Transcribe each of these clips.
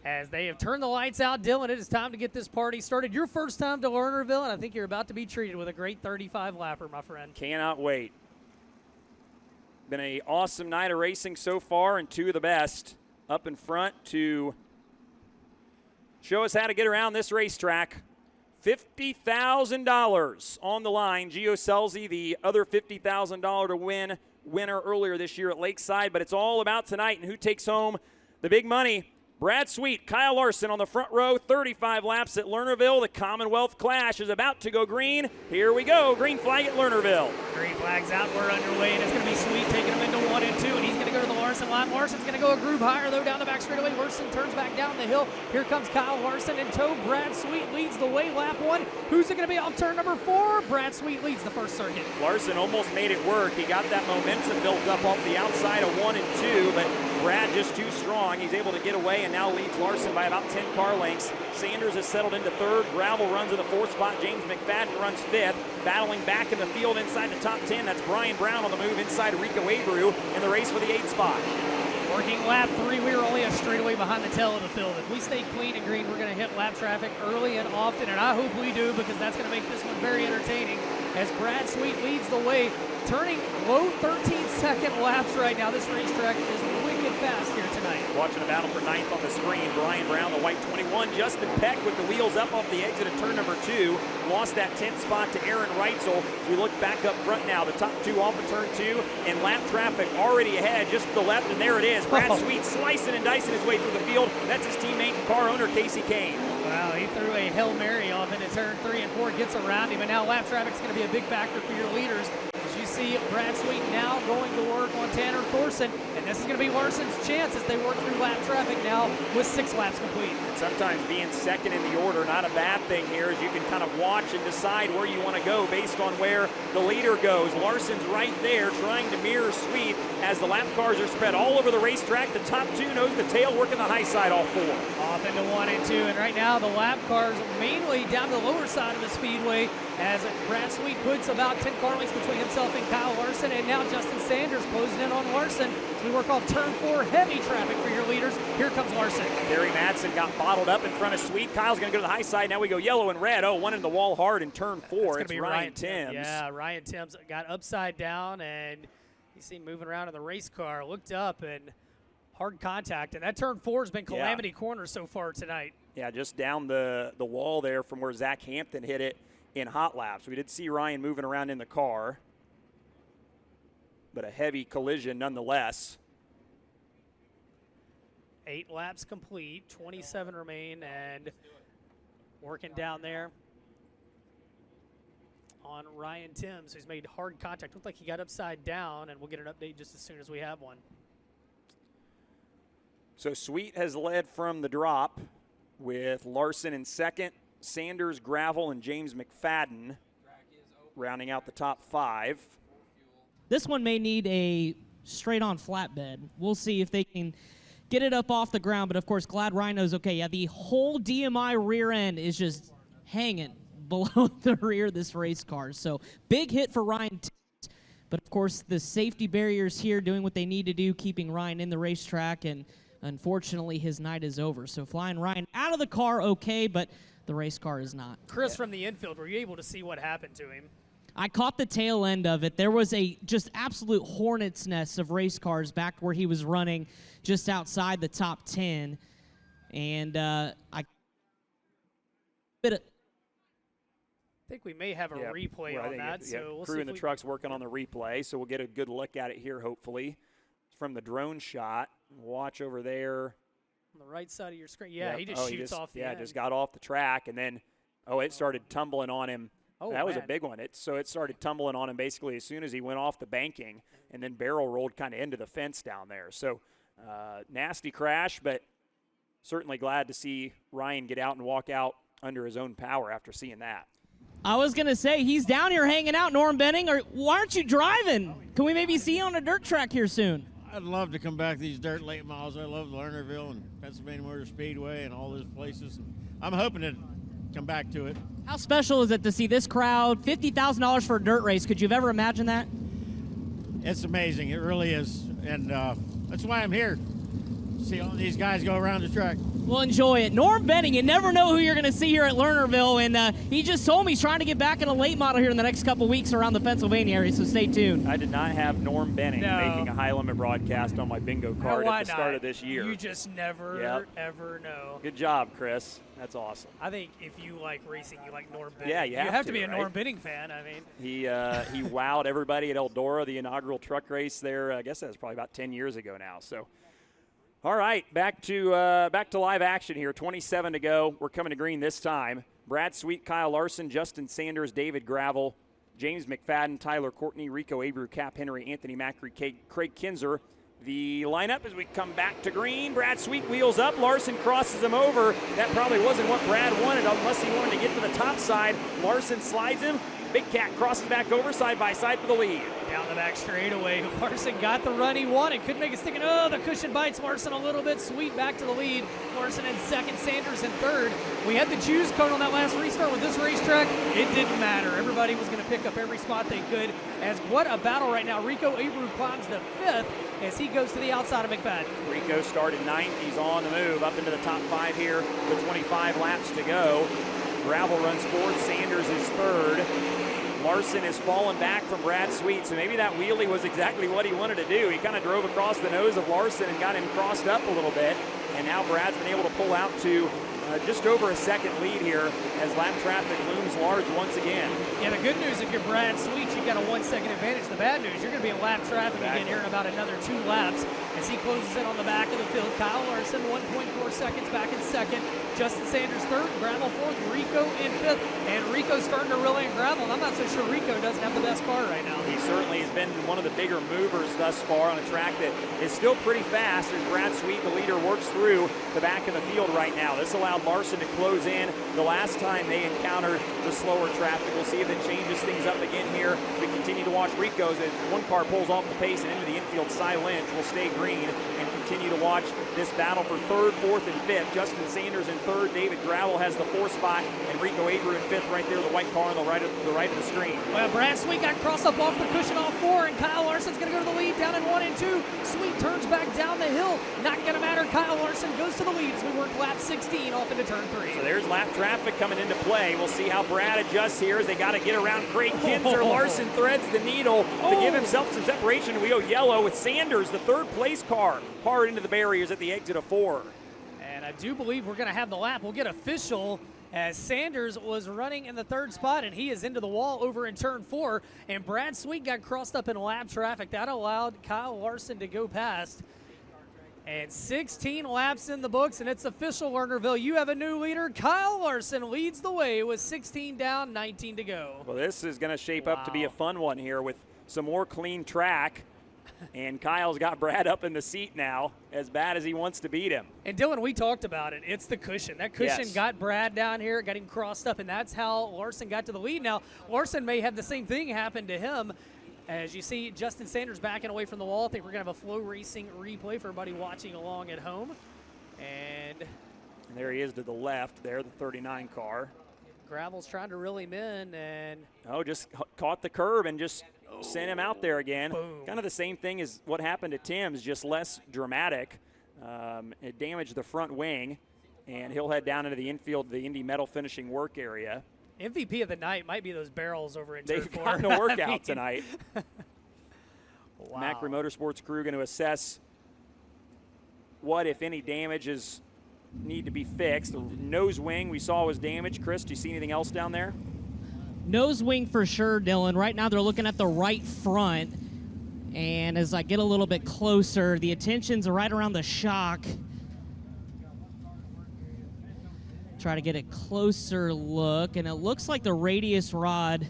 as they have turned the lights out. Dylan, it is time to get this party started. Your first time to Lernerville, and I think you're about to be treated with a great 35-lapper, my friend. Cannot wait. Been an awesome night of racing so far, and two of the best up in front to show us how to get around this racetrack. $50,000 on the line. Gio Selzy, the other $50,000 to win winner earlier this year at Lakeside, but it's all about tonight and who takes home the big money. Brad Sweet, Kyle Larson on the front row, 35 laps at Lernerville. The Commonwealth Clash is about to go green. Here we go, green flag at Lernerville. Green flag's out, we're underway, and it's going to be Sweet taking him into 1 and 2, and he's going to go to the Larson line. Larson's going to go a groove higher, though, down the back straightaway. Larson turns back down the hill. Here comes Kyle Larson in tow. Brad Sweet leads the way, lap 1. Who's it going to be off turn number 4? Brad Sweet leads the first circuit. Larson almost made it work. He got that momentum built up off the outside of 1 and 2, but Brad just too strong. He's able to get away and now leads Larson by about 10 car lengths. Sanders has settled into 3rd. Gravel runs in the 4th spot. James McFadden runs 5th. Battling back in the field inside the top 10. That's Brian Brown on the move inside Rico Abreu in the race for the 8th spot. Working lap 3, we are only a straightaway behind the tail of the field. If we stay clean and green, we're going to hit lap traffic early and often, and I hope we do, because that's going to make this one very entertaining as Brad Sweet leads the way, turning low 13-second laps right now. This racetrack is wicked fast here tonight. Watching a battle for 9th on the screen. Brian Brown, the white 21. Justin Peck with the wheels up off the exit of turn number 2. Lost that 10th spot to Aaron Reitzel. We look back up front now. The top 2 off of turn 2, and lap traffic already ahead just to the left, and there it is. Brad Sweet slicing and dicing his way through the field. That's his teammate and car owner, Casey Kane. Wow, he threw a Hail Mary off into turn 3 and 4, gets around him, and now lap traffic's going to be a big factor for your leaders. As you see Brad Sweet now going to work on Tanner Thorson, and this is going to be Larson's chance as they work through lap traffic now with 6 laps complete. And sometimes being second in the order, not a bad thing here, as you can kind of watch and decide where you want to go based on where the leader goes. Larson's right there trying to mirror Sweet as the lap cars are spread all over the racetrack. The top 2 nose the tail, working the high side all 4. Off into 1 and 2, and right now the lap cars mainly down the lower side of the speedway as Brad Sweet puts about 10 car lengths between himself and Kyle Larson, and now Justin Sanders closing in on Larson as we work off turn 4. Heavy traffic for your leaders. Here comes Larson. Gary Madsen got bottled up in front of Sweet. Kyle's going to go to the high side. Now we go yellow and red. Oh, one in the wall hard in turn 4. It's Ryan Timms. Yeah, Ryan Timms got upside down, and you see him moving around in the race car. Looked up and hard contact, and that turn 4 has been calamity corner so far tonight. Yeah, just down the wall there from where Zach Hampton hit it in hot laps. We did see Ryan moving around in the car, but a heavy collision nonetheless. 8 laps complete, 27 remain, and working down there on Ryan Timms, who's made hard contact. Looked like he got upside down, and we'll get an update just as soon as we have one. So Sweet has led from the drop with Larson in 2nd, Sanders, Gravel, and James McFadden rounding out the top 5. This one may need a straight-on flatbed. We'll see if they can get it up off the ground, but of course Glad Rhino's okay. Yeah, the whole DMI rear end is just hanging below the rear of this race car. So big hit for Ryan Timms, but of course the safety barriers here doing what they need to do, keeping Ryan in the racetrack, and unfortunately his night is over. So flying Ryan out of the car okay, but the race car is not. Chris, from the infield, were you able to see what happened to him? I caught the tail end of it. There was a just absolute hornet's nest of race cars back where he was running just outside the top 10. And I think we may have a replay on that. So we'll crew see in the truck's working on the replay, so we'll get a good look at it here, hopefully. It's from the drone shot. Watch over there. On the right side of your screen. Yeah, he just shoots off the end. Just got off the track, and then, it started tumbling on him. Oh, that was a big one. So it started tumbling on him basically as soon as he went off the banking, and then barrel rolled kind of into the fence down there. So nasty crash, but certainly glad to see Ryan get out and walk out under his own power after seeing that. I was going to say, he's down here hanging out, Norm Benning. Or why aren't you driving? Can we maybe see you on a dirt track here soon? I'd love to come back these dirt late miles. I love Lernerville and Pennsylvania Motor Speedway and all those places. And I'm hoping to come back to it. How special is it to see this crowd? $50,000 for a dirt race. Could you have ever imagined that? It's amazing. It really is. And that's why I'm here. See all these guys go around the track. Well, enjoy it. Norm Benning, you never know who you're going to see here at Lernerville, and he just told me he's trying to get back in a late model here in the next couple weeks around the Pennsylvania area, so stay tuned. I did not have Norm Benning making a high limit broadcast on my bingo card at the start of this year. You just never, ever know. Good job, Chris. That's awesome. I think if you like racing, you like Norm Benning. Yeah, you have to be a right? Norm Benning fan. I mean, he wowed everybody at Eldora, the inaugural truck race there. I guess that was probably about 10 years ago now. So, all right, back to live action here. 27 to go. We're coming to green this time. Brad Sweet, Kyle Larson, Justin Sanders, David Gravel, James McFadden, Tyler Courtney, Rico Abreu, Cap Henry, Anthony Macri, Craig Kinzer. The lineup as we come back to green. Brad Sweet wheels up. Larson crosses him over. That probably wasn't what Brad wanted unless he wanted to get to the top side. Larson slides him. Big Cat crosses back over side by side for the lead. Down the back straightaway. Larson got the run he wanted. Couldn't make it stick. Oh, the cushion bites Larson a little bit. Sweet back to the lead. Larson in second, Sanders in third. We had the juice cone on that last restart with this racetrack. It didn't matter. Everybody was going to pick up every spot they could. As what a battle right now. Rico Abreu climbs to fifth as he goes to the outside of McFadden. Rico started ninth. He's on the move up into the top five here with 25 laps to go. Gravel runs fourth. Sanders is third. Larson has fallen back from Brad Sweet, so maybe that wheelie was exactly what he wanted to do. He kind of drove across the nose of Larson and got him crossed up a little bit, and now Brad's been able to pull out to just over a second lead here as lap traffic looms large once again. Yeah, the good news, if you're Brad Sweet, you've got a 1 second advantage. The bad news, you're going to be in lap traffic again here in about another 2 laps as he closes in on the back of the field. Kyle Larson, 1.4 seconds back in second. Justin Sanders third, Gravel fourth, Rico in fifth, and Rico's starting to reel in Gravel. And I'm not so sure Rico doesn't have the best car right now. He certainly has been one of the bigger movers thus far on a track that is still pretty fast as Brad Sweet, the leader, works through the back of the field right now. This allowed Larson to close in the last time they encountered the slower traffic. We'll see if it changes things up again here. We continue to watch Rico's as one car pulls off the pace and into the infield. Cy Lynch will stay green and continue to watch this battle for third, fourth, and fifth. Justin Sanders in third. David Gravel has the fourth spot, and Rico Abreu in fifth right there, the white car on the right of the screen. Well, Brad Sweet got crossed up off the cushion off 4, and Kyle Larson's going to go to the lead down in 1 and 2. Sweet turns back down the hill. Not going to matter. Kyle Larson goes to the lead as we work lap 16 off into turn 3. So there's lap traffic coming into play. We'll see how Brad adjusts here as they got to get around Craig Kinzer. Larson threads the needle to give himself some separation. We go yellow with Sanders, the third place car, hard into the barriers at the exit of 4. And I do believe we're going to have the lap. We'll get official as Sanders was running in the third spot, and he is into the wall over in turn 4. And Brad Sweet got crossed up in lap traffic. That allowed Kyle Larson to go past. And 16 laps in the books, and it's official, Lernerville. You have a new leader. Kyle Larson leads the way with 16 down, 19 to go. Well, this is going to shape up to be a fun one here with some more clean track. And Kyle's got Brad up in the seat now, as bad as he wants to beat him. And Dylan, we talked about it. It's the cushion. That cushion got Brad down here, got him crossed up, and that's how Larson got to the lead. Now, Larson may have the same thing happen to him. As you see, Justin Sanders backing away from the wall. I think we're going to have a FloRacing replay for everybody watching along at home. And there he is to the left there, the 39 car. Gravel's trying to reel him in, and just caught the curb and just sent him out there again. Boom. Kind of the same thing as what happened to Tim's, just less dramatic. It damaged the front wing, and he'll head down into the infield, the Indy Metal finishing work area. MVP of the night might be those barrels over in turn 4. They've gotten a workout tonight. Wow. Macri Motorsports crew going to assess what, if any, damages need to be fixed. The nose wing we saw was damaged. Chris, do you see anything else down there? Nose wing for sure, Dylan. Right now they're looking at the right front. And as I get a little bit closer, the attention's right around the shock. Try to get a closer look, and it looks like the radius rod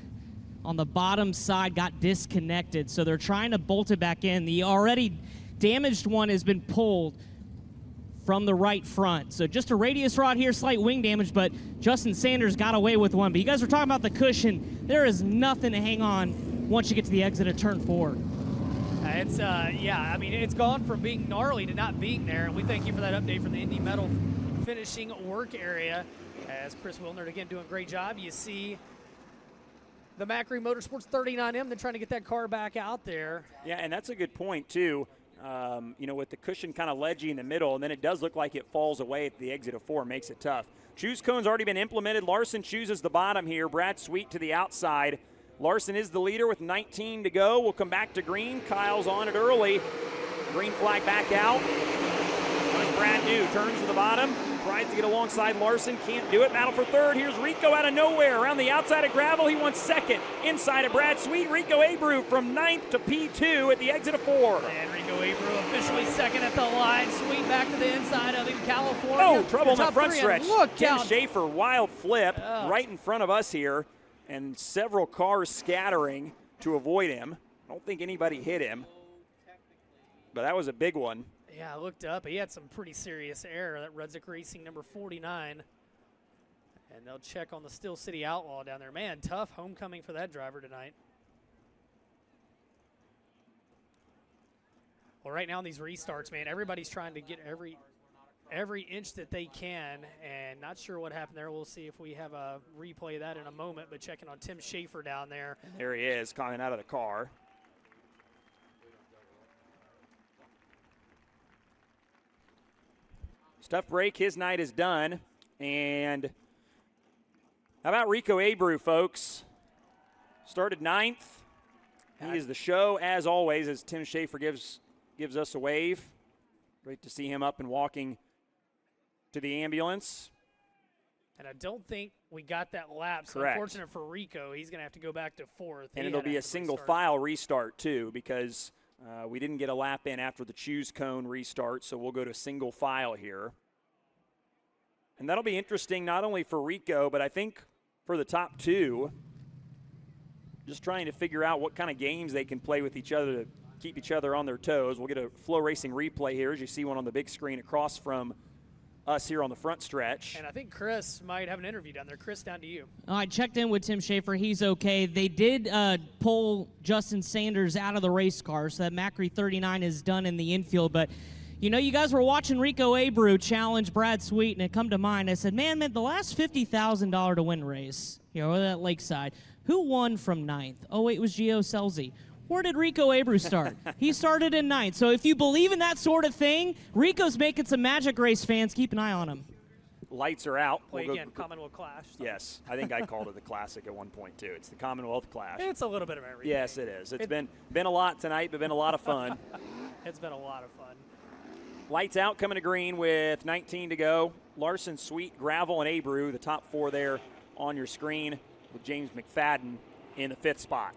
on the bottom side got disconnected, so they're trying to bolt it back in. The already damaged one has been pulled from the right front. So just a radius rod here, slight wing damage, but Justin Sanders got away with one. But you guys were talking about the cushion. There is nothing to hang on once you get to the exit of turn 4. It's, I mean, it's gone from being gnarly to not being there, and we thank you for that update from the Indy Metal finishing work area as Chris Wilner again doing a great job. You see the Macri Motorsports 39M, they're trying to get that car back out there. Yeah, and that's a good point too. with the cushion kind of ledgy in the middle, and then it does look like it falls away at the exit of 4, makes it tough. Choose cone's already been implemented. Larson chooses the bottom here. Brad Sweet to the outside. Larson is the leader with 19 to go. We'll come back to green. Kyle's on it early. Green flag back out. What does Brad do? Turns to the bottom. Tries to get alongside Larson. Can't do it. Battle for third. Here's Rico out of nowhere. Around the outside of gravel. He wants second. Inside of Brad Sweet. Rico Abreu from 9th to P2 at the exit of 4. And Rico Abreu officially second at the line. Sweet back to the inside of him. California. Oh, trouble in the front stretch. Look Tim out. Schaefer, wild flip right in front of us here. And several cars scattering to avoid him. I don't think anybody hit him. But that was a big one. Yeah, I looked up. He had some pretty serious error. That Rudzik Racing number 49. And they'll check on the Steel City Outlaw down there. Man, tough homecoming for that driver tonight. Well, right now in these restarts, man, everybody's trying to get every inch that they can, and not sure what happened there. We'll see if we have a replay of that in a moment, but checking on Tim Schaefer down there. And there he is, coming out of the car. Tough break, his night is done. And how about Rico Abreu, folks? Started 9th. He is the show, as always, as Tim Schaefer gives us a wave. Great to see him up and walking to the ambulance. And I don't think we got that lap. So Correct. unfortunate for Rico, he's going to have to go back to 4th. And it'll be a single file restart, too, because we didn't get a lap in after the choose cone restart, so we'll go to single file here. And that'll be interesting not only for Rico, but I think for the top 2, just trying to figure out what kind of games they can play with each other to keep each other on their toes. We'll get a FloRacing replay here, as you see one on the big screen across from us here on the front stretch. And I think Chris might have an interview down there. Chris, down to you. I checked in with Tim Schaefer. He's okay. They did pull Justin Sanders out of the race car, so that Macri 39 is done in the infield. But, you guys were watching Rico Abreu challenge Brad Sweet, and it come to mind. I said, man, the last $50,000 to win race, that Lakeside, who won from 9th? Oh, it was Gio Selzy. Where did Rico Abreu start? He started in 9th. So if you believe in that sort of thing, Rico's making some magic race fans. Keep an eye on him. Lights are out. Play again, Commonwealth Clash. So. Yes, I think I called it the Classic at one point, too. It's the Commonwealth Clash. It's a little bit of everything. Yes, it is. It's been a lot tonight, but been a lot of fun. It's been a lot of fun. Lights out, coming to green with 19 to go. Larson, Sweet, Gravel, and Abreu, the top 4 there on your screen, with James McFadden in the 5th spot.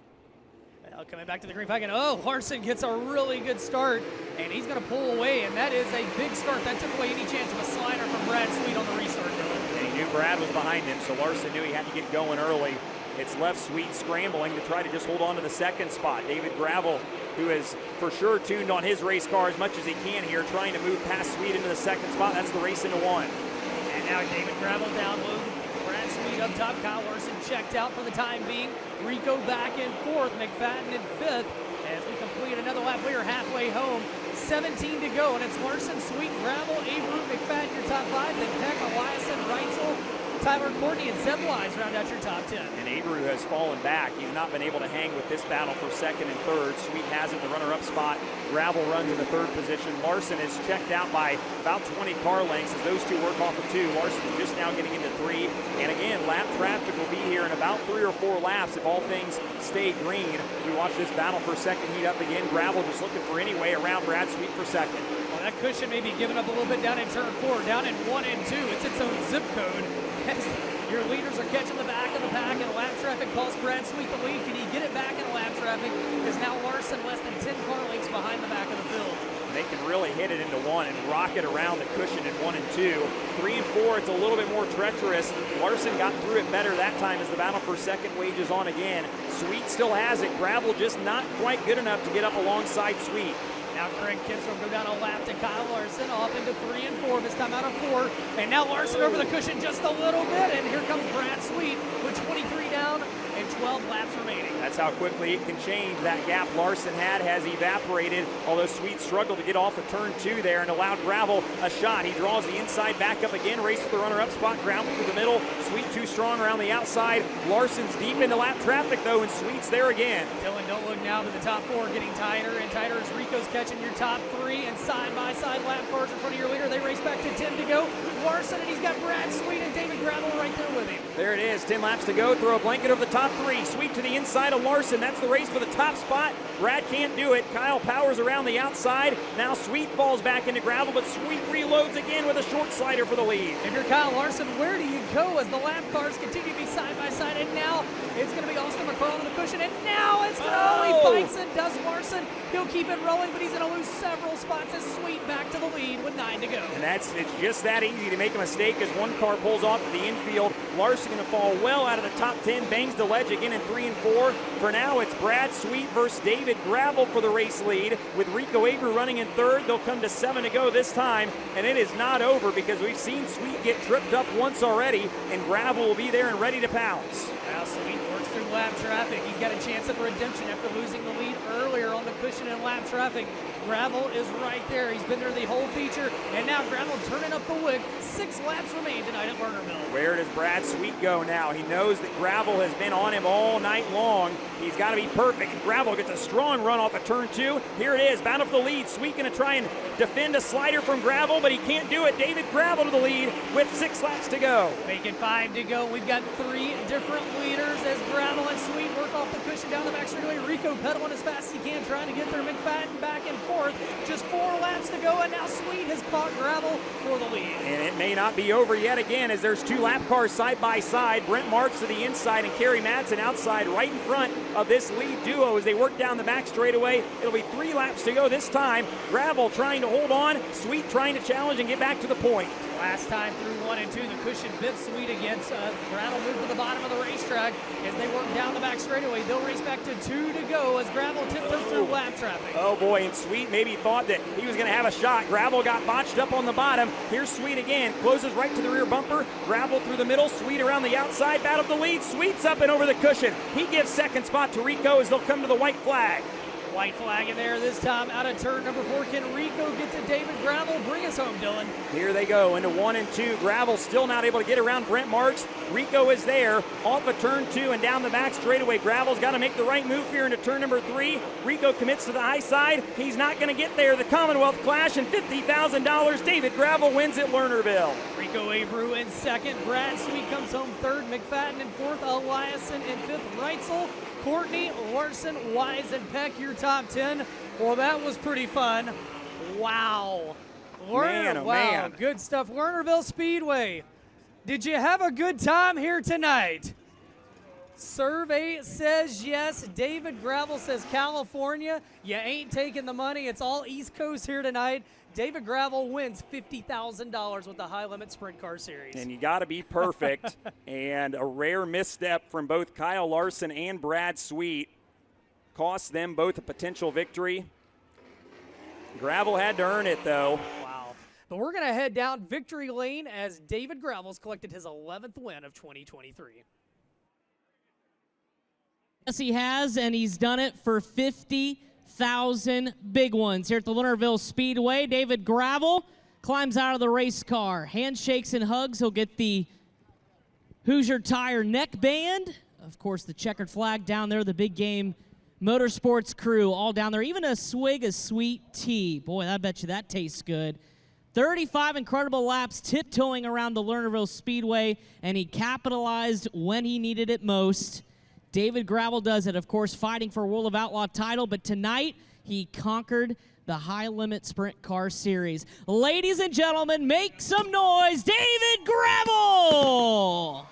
Well, coming back to the green flag, and Larson gets a really good start, and he's going to pull away, and that is a big start. That took away any chance of a slider from Brad Sweet on the restart. And he knew Brad was behind him, so Larson knew he had to get going early. It's left Sweet scrambling to try to just hold on to the 2nd spot. David Gravel, who is for sure tuned on his race car as much as he can here, trying to move past Sweet into the 2nd spot. That's the race into 1. And now David Gravel down low. Brad Sweet up top. Kyle Larson checked out for the time being. Rico back in 4th. McFadden in 5th. As we complete another lap, we are halfway home. 17 to go, and it's Larson, Sweet, Gravel, Abreu, McFadden, your top 5. Then Peck, Eliason, Reitzel, Tyler Courtney, and Zeb Wise round out your top 10. And Abreu has fallen back. He's not been able to hang with this battle for 2nd and 3rd. Sweet has it in the runner-up spot. Gravel runs in the 3rd position. Larson is checked out by about 20 car lengths as those two work off of 2. Larson is just now getting into 3. And again, lap traffic will be here in about 3 or 4 laps if all things stay green. We watch this battle for 2nd heat up again. Gravel just looking for any way around Brad Sweet for 2nd. Well, that cushion may be giving up a little bit down in turn 4. Down in 1 and 2, it's its own zip code. As your leaders are catching the back of the pack, and lap traffic pulls Brad Sweet the lead. Can he get it back in lap traffic? Is now Larson less than 10 car lengths behind the back of the field. They can really hit it into 1 and rock it around the cushion in 1 and 2. 3 and 4, it's a little bit more treacherous. Larson got through it better that time as the battle for 2nd wages on again. Sweet still has it. Gravel just not quite good enough to get up alongside Sweet. Now Craig Kinstrom go down a lap to Kyle Larson, off into 3 and 4, this time out of 4. And now Larson over the cushion just a little bit, and here comes Brad Sweet with 23 down, and 12 laps remaining. That's how quickly it can change. That gap Larson had has evaporated, although Sweet struggled to get off of turn 2 there and allowed Gravel a shot. He draws the inside back up again, races the runner-up spot, Gravel through the middle. Sweet too strong around the outside. Larson's deep into lap traffic, though, and Sweet's there again. Dylan, don't look now, but the top 4 getting tighter and tighter as Rico's catching your top 3, and side-by-side lap cars in front of your leader. They race back to 10 to go. Larson, and he's got Brad Sweet and David Gravel right there with him. There it is, 10 laps to go. Throw a blanket over the top 3. Sweet to the inside of Larson. That's the race for the top spot. Brad can't do it. Kyle powers around the outside. Now Sweet falls back into Gravel, but Sweet reloads again with a short slider for the lead. If you're Kyle Larson, where do you go as the lap cars continue to be side by side? And now it's going to be Austin McCarl on the cushion, and now it's going to he bites and does Larson. He'll keep it rolling, but he's going to lose several spots as Sweet back to the lead with 9 to go. And it's just that easy to make a mistake as one car pulls off to the infield. Larson going to fall well out of the top 10, bangs the ledge again in 3 and 4. For now, it's Brad Sweet versus David Gravel for the race lead, with Rico Abreu running in 3rd. They'll come to 7 to go this time, and it is not over because we've seen Sweet get tripped up once already, and Gravel will be there and ready to pounce. Now Sweet works through lap traffic. He's got a chance at redemption after losing the lead earlier on the cushion in lap traffic. Gravel is right there. He's been there the whole feature, and now Gravel turning up the wick. 6 laps remain tonight at Lernerville. Where does Brad Sweet go now? He knows that Gravel has been on him all night long. He's got to be perfect. Gravel gets a strong run off of turn 2. Here it is, battle for the lead. Sweet going to try and defend a slider from Gravel, but he can't do it. David Gravel to the lead with 6 laps to go. Making 5 to go. We've got 3 different leaders as Gravel and Sweet work off the cushion down the back straightaway. Rico pedaling as fast as he can, trying to get there. McFadden back and forth. Just 4 laps to go, and now Sweet has caught Gravel for the lead. And it may not be over yet again as there's 2 lap cars side by side. Brent Marks to the inside and Kerry Madsen outside right in front of this lead duo as they work down the back straightaway. It'll be 3 laps to go this time. Gravel trying to hold on, Sweet trying to challenge and get back to the point. Last time through 1 and 2, the cushion bit Sweet against Gravel moved to the bottom of the racetrack as they work down the back straightaway. They'll race back to 2 to go as Gravel tiptoes through lap traffic. Oh boy, and Sweet maybe thought that he was going to have a shot. Gravel got botched up on the bottom. Here's Sweet again, closes right to the rear bumper. Gravel through the middle, Sweet around the outside, battle for the lead. Sweet's up and over the cushion. He gives 2nd spot to Rico as they'll come to the white flag. White flag in there this time out of turn number 4. Can Rico get to David Gravel? Bring us home, Dylan. Here they go into 1 and 2. Gravel still not able to get around Brent Marks. Rico is there off of turn 2 and down the back straightaway. Gravel's got to make the right move here into turn number 3. Rico commits to the high side. He's not going to get there. The Commonwealth clash and $50,000. David Gravel wins at Lernerville. Rico Abreu in 2nd. Brad Sweet comes home 3rd. McFadden in 4th. Eliason in 5th. Reitzel, Courtney, Larson, Wise, and Peck, your top 10. Well, that was pretty fun. Wow. Man. Good stuff. Lernerville Speedway. Did you have a good time here tonight? Survey says yes. David Gravel says California. You ain't taking the money. It's all East Coast here tonight. David Gravel wins $50,000 with the High Limit Sprint Car Series. And you got to be perfect. And a rare misstep from both Kyle Larson and Brad Sweet cost them both a potential victory. Gravel had to earn it, though. Wow. But we're going to head down victory lane as David Gravel's collected his 11th win of 2023. Yes, he has, and he's done it for 50,000 big ones here at the Lernerville Speedway. David Gravel climbs out of the race car. Handshakes and hugs. He'll get the Hoosier Tire neck band. Of course, the checkered flag down there, the big game motorsports crew all down there. Even a swig of sweet tea. Boy, I bet you that tastes good. 35 incredible laps tiptoeing around the Lernerville Speedway, and he capitalized when he needed it most. David Gravel does it, of course, fighting for a World of Outlaw title, but tonight he conquered the High Limit Sprint Car Series. Ladies and gentlemen, make some noise, David Gravel!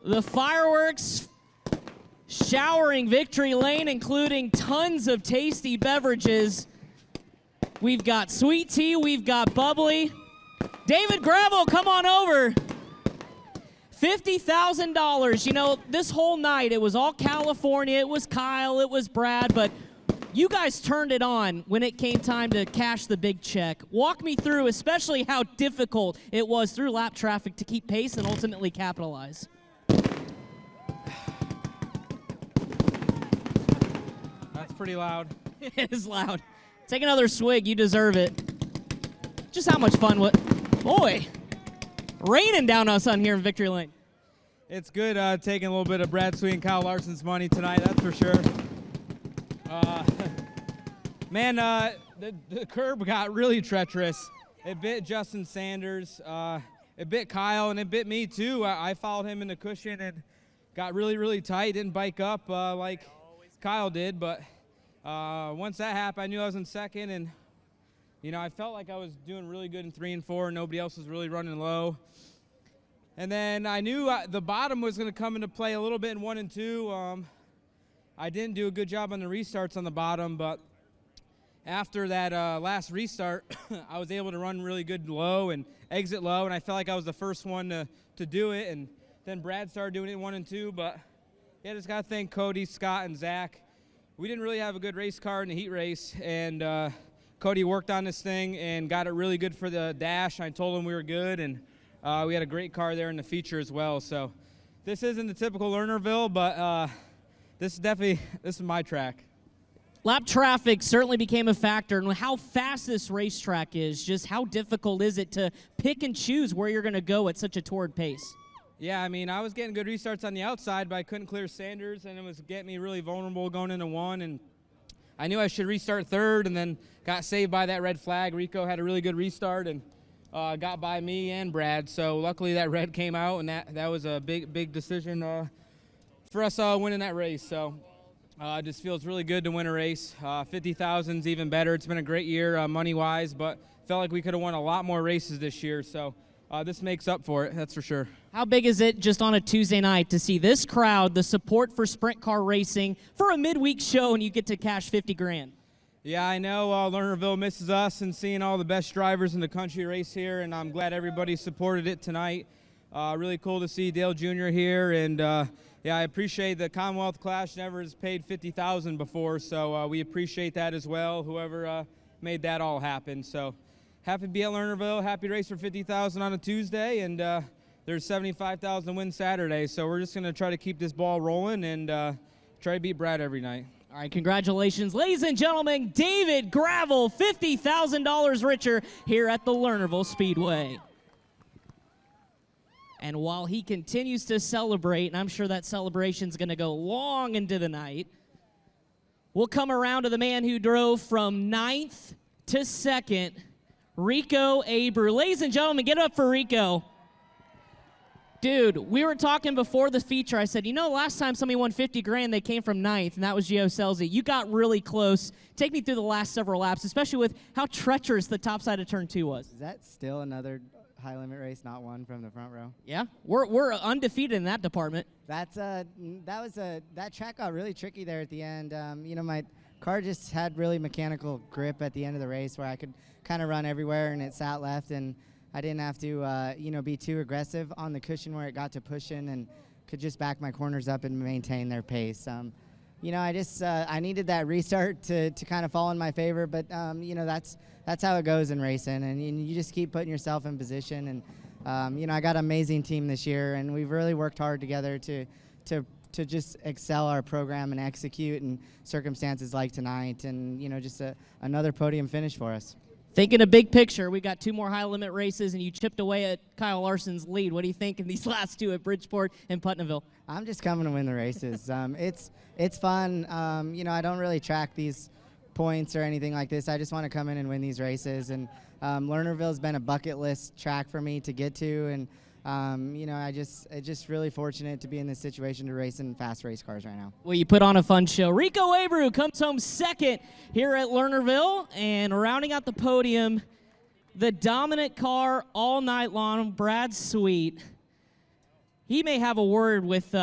The fireworks showering victory lane, including tons of tasty beverages. We've got sweet tea, we've got bubbly. David Gravel, come on over. $50,000. You know, this whole night, it was all California. It was Kyle, it was Brad, but You guys turned it on when it came time to cash the big check. Walk me through, especially how difficult it was through lap traffic to keep pace and ultimately capitalize. That's pretty loud. It is loud. Take another swig. You deserve it. Just how much fun was... Boy, raining down us on here in Victory Lane. It's good taking a little bit of Brad Sweet and Kyle Larson's money tonight, that's for sure. Man, the curb got really treacherous. It bit Justin Sanders, it bit Kyle, and it bit me too. I followed him in the cushion and got really, really tight. Didn't bike up like Kyle did, but once that happened, I knew I was in second, and you know, I felt like I was doing really good in 3 and 4. Nobody else was really running low. And then I knew the bottom was going to come into play a little bit in 1 and 2. I didn't do a good job on the restarts on the bottom, but after that last restart, I was able to run really good low and exit low, and I felt like I was the first one to do it. And then Brad started doing it in 1 and 2, but yeah, just got to thank Cody, Scott, and Zach. We didn't really have a good race car in the heat race, and Cody worked on this thing and got it really good for the dash. I told him we were good, and we had a great car there in the feature as well. So this isn't the typical Lernerville, but this is my track. Lap traffic certainly became a factor, and how fast this racetrack is, just how difficult is it to pick and choose where you're going to go at such a torrid pace? Yeah, I mean, I was getting good restarts on the outside, but I couldn't clear Sanders, and it was getting me really vulnerable going into 1. And I knew I should restart third, and then got saved by that red flag. Rico had a really good restart and got by me and Brad. So luckily that red came out, and that was a big decision for us winning that race. So it just feels really good to win a race. 50,000's even better. It's been a great year money-wise, but felt like we could have won a lot more races this year. So this makes up for it, that's for sure. How big is it just on a Tuesday night to see this crowd, the support for sprint car racing for a midweek show, and you get to cash 50 grand? Yeah, I know Lernerville misses us and seeing all the best drivers in the country race here, and I'm glad everybody supported it tonight. Really cool to see Dale Jr. here, and yeah, I appreciate the Commonwealth Clash never has paid 50,000 before, so we appreciate that as well, whoever made that all happen. So happy to be at Lernerville, happy to race for 50,000 on a Tuesday, and there's 75,000 to win Saturday, so we're just going to try to keep this ball rolling and try to beat Brad every night. All right, congratulations. Ladies and gentlemen, David Gravel, $50,000 richer here at the Lernerville Speedway. And while he continues to celebrate, and I'm sure that celebration's going to go long into the night, we'll come around to the man who drove from 9th to 2nd, Rico Abreu. Ladies and gentlemen, get up for Rico. Dude, we were talking before the feature. I said, you know, last time somebody won 50 grand, they came from 9th, and that was Gio Selzy. You got really close. Take me through the last several laps, especially with how treacherous the top side of turn 2 was. Is that still another high limit race, not one from the front row? Yeah, we're undefeated in that department. That track got really tricky there at the end. You know, my car just had really mechanical grip at the end of the race where I could kind of run everywhere, and it sat left, and I didn't have to, you know, be too aggressive on the cushion where it got to pushing, and could just back my corners up and maintain their pace. You know, I needed that restart to kind of fall in my favor, but you know, that's how it goes in racing, and you just keep putting yourself in position. And you know, I got an amazing team this year, and we've really worked hard together to just excel our program and execute in circumstances like tonight, and you know, just another podium finish for us. Thinking a big picture, we got 2 more high-limit races, and you chipped away at Kyle Larson's lead. What do you think in these last 2 at Bridgeport and Putnamville? I'm just coming to win the races. It's fun. You know, I don't really track these points or anything like this. I just want to come in and win these races. And Lernerville's been a bucket list track for me to get to, and you know, I'm just really fortunate to be in this situation to race in fast race cars right now. Well, you put on a fun show. Rico Abreu comes home 2nd here at Lernerville, and rounding out the podium, the dominant car all night long, Brad Sweet. He may have a word with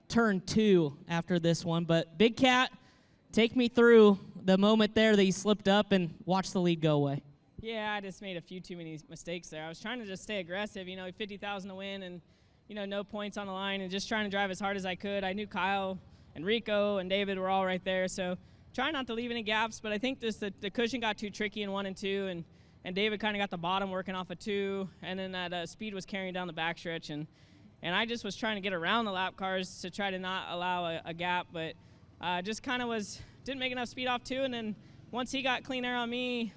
turn 2 after this one, but Big Cat, take me through the moment there that he slipped up and watched the lead go away. Yeah, I just made a few too many mistakes there. I was trying to just stay aggressive, you know, 50,000 to win, and you know, no points on the line, and just trying to drive as hard as I could. I knew Kyle and Rico and David were all right there, so trying not to leave any gaps, but I think the cushion got too tricky in 1 and 2, and David kind of got the bottom working off of 2, and then that speed was carrying down the backstretch, and I just was trying to get around the lap cars to try to not allow a gap, but just kind of didn't make enough speed off 2, and then once he got clean air on me,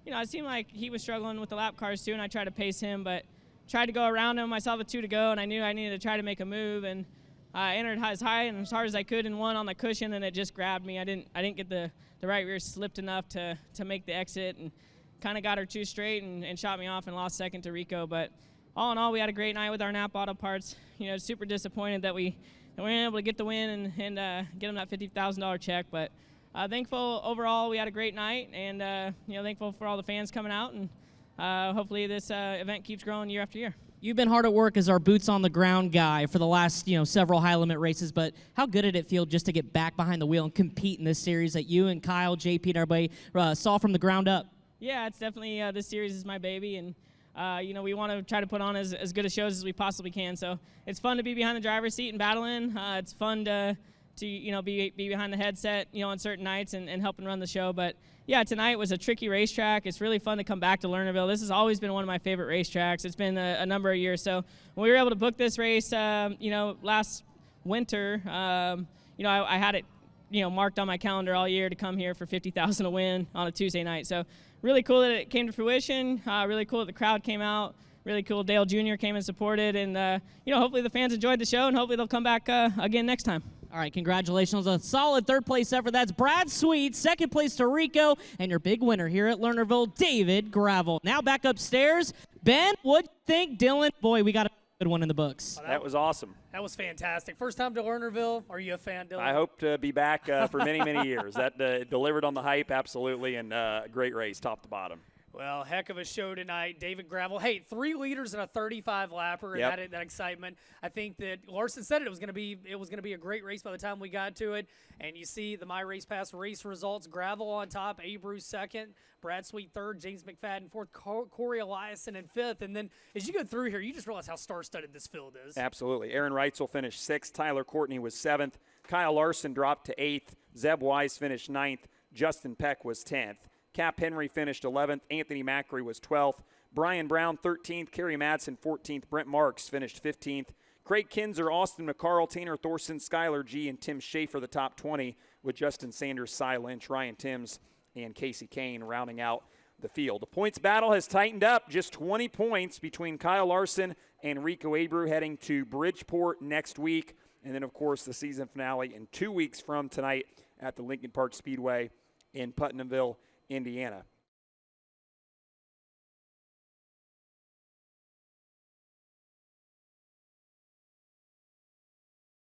it seemed like he was struggling with the lap cars too, and I tried to pace him, but tried to go around him. I saw the 2 to go, and I knew I needed to try to make a move, and I entered as high and as hard as I could in 1 on the cushion, and it just grabbed me. I didn't get the right rear slipped enough to make the exit, and kind of got her 2 straight and shot me off and lost second to Rico. But all in all, we had a great night with our Napa Auto Parts. Super disappointed that we weren't able to get the win and get them that $50,000 check, but thankful overall we had a great night, and thankful for all the fans coming out, and hopefully this event keeps growing year after year. You've been hard at work as our boots on the ground guy for the last several high limit races, but how good did it feel just to get back behind the wheel and compete in this series that you and Kyle, JP, and everybody saw from the ground up? Yeah, it's definitely this series is my baby, and we want to try to put on as good a shows as we possibly can. So it's fun to be behind the driver's seat and battling. It's fun to be behind the headset on certain nights and helping run the show. But yeah, tonight was a tricky racetrack. It's really fun to come back to Lernerville. This has always been one of my favorite racetracks. It's been a number of years. So when we were able to book this race, last winter, I had it marked on my calendar all year to come here for $50,000 to win on a Tuesday night. So really cool that it came to fruition. Really cool that the crowd came out. Really cool Dale Jr. came and supported, and hopefully the fans enjoyed the show, and hopefully they'll come back again next time. All right, congratulations on a solid third-place effort. That's Brad Sweet, second place to Rico, and your big winner here at Lernerville, David Gravel. Now back upstairs. Ben, what'd you think? Dylan, boy, we got a good one in the books. That was awesome. That was fantastic. First time to Lernerville. Are you a fan, Dylan? I hope to be back for many, many years. That delivered on the hype, absolutely, and great race, top to bottom. Well, heck of a show tonight. David Gravel. Hey, 3 leaders and a 35-lapper, and that excitement. I think that Larson said it was going to be a great race by the time we got to it. And you see the My Race Pass race results. Gravel on top, Abreu second, Brad Sweet third, James McFadden fourth, Corey Eliason in fifth. And then as you go through here, you just realize how star-studded this field is. Absolutely. Aaron Reitzel finished 6th. Tyler Courtney was 7th. Kyle Larson dropped to 8th. Zeb Wise finished 9th. Justin Peck was 10th. Cap Henry finished 11th. Anthony Macri was 12th. Brian Brown 13th. Kerry Madsen 14th. Brent Marks finished 15th. Craig Kinzer, Austin McCarl, Tanner Thorson, Skylar G., and Tim Schaefer the top 20, with Justin Sanders, Cy Lynch, Ryan Timms, and Casey Kane rounding out the field. The points battle has tightened up. Just 20 points between Kyle Larson and Rico Abreu heading to Bridgeport next week. And then, of course, the season finale in 2 weeks from tonight at the Lincoln Park Speedway in Putnamville, Indiana.